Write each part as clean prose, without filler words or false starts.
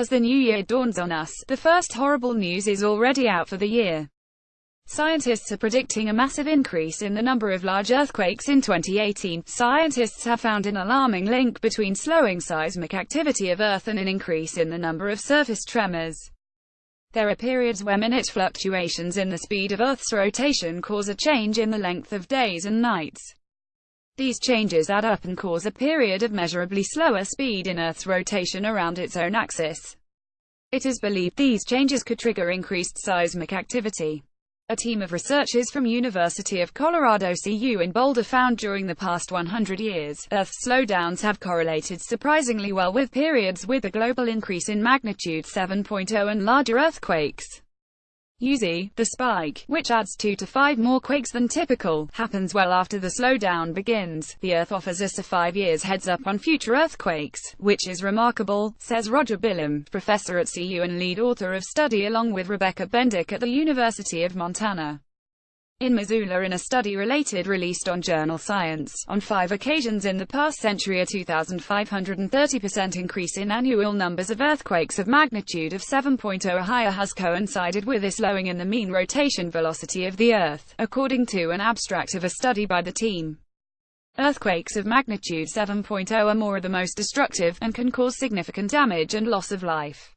As the new year dawns on us, the first horrible news is already out for the year. Scientists are predicting a massive increase in the number of large earthquakes in 2018. Scientists have found an alarming link between slowing seismic activity of Earth and an increase in the number of surface tremors. There are periods where minute fluctuations in the speed of Earth's rotation cause a change in the length of days and nights. These changes add up and cause a period of measurably slower speed in Earth's rotation around its own axis. It is believed these changes could trigger increased seismic activity. A team of researchers from University of Colorado CU in Boulder found during the past 100 years, Earth's slowdowns have correlated surprisingly well with periods with a global increase in magnitude 7.0 and larger earthquakes. Usually, the spike, which adds 2 to 5 more quakes than typical, happens well after the slowdown begins. The Earth offers us a 5 years heads up on future earthquakes, which is remarkable, says Roger Billum, professor at CU and lead author of study along with Rebecca Bendick at the University of Montana in Missoula in a study released on Journal Science. On 5 occasions in the past century, a 2,530% increase in annual numbers of earthquakes of magnitude of 7.0 or higher has coincided with a slowing in the mean rotation velocity of the Earth, according to an abstract of a study by the team. Earthquakes of magnitude 7.0 or more are the most destructive, and can cause significant damage and loss of life.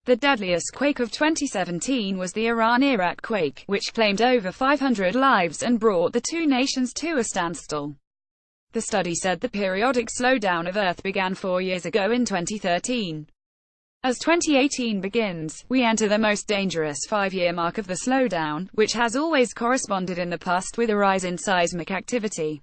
The deadliest quake of 2017 was the Iran-Iraq quake, which claimed over 500 lives and brought the two nations to a standstill. The study said the periodic slowdown of Earth began 4 years ago in 2013. As 2018 begins, we enter the most dangerous 5-year mark of the slowdown, which has always corresponded in the past with a rise in seismic activity.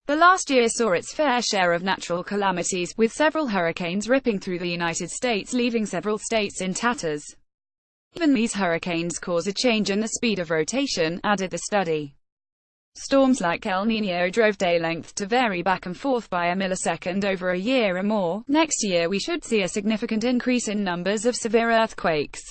The last year saw its fair share of natural calamities, with several hurricanes ripping through the United States, leaving several states in tatters. Even these hurricanes cause a change in the speed of rotation, added the study. Storms like El Niño drove day length to vary back and forth by a millisecond over a year or more. Next year we should see a significant increase in numbers of severe earthquakes.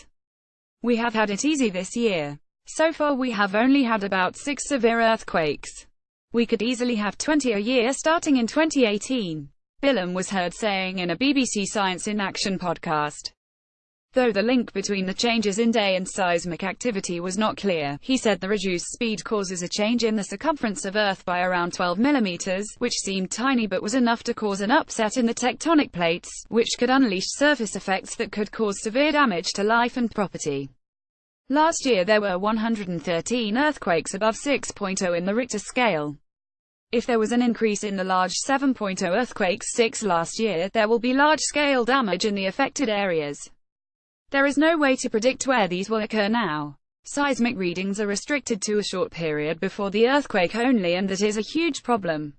We have had it easy this year. So far we have only had about 6 severe earthquakes. We could easily have 20 a year starting in 2018, Billum was heard saying in a BBC Science in Action podcast. Though the link between the changes in day and seismic activity was not clear, he said the reduced speed causes a change in the circumference of Earth by around 12 millimeters, which seemed tiny but was enough to cause an upset in the tectonic plates, which could unleash surface effects that could cause severe damage to life and property. Last year there were 113 earthquakes above 6.0 in the Richter scale. If there was an increase in the large 7.0 earthquakes 6 last year, there will be large-scale damage in the affected areas. There is no way to predict where these will occur now. Seismic readings are restricted to a short period before the earthquake only, and that is a huge problem.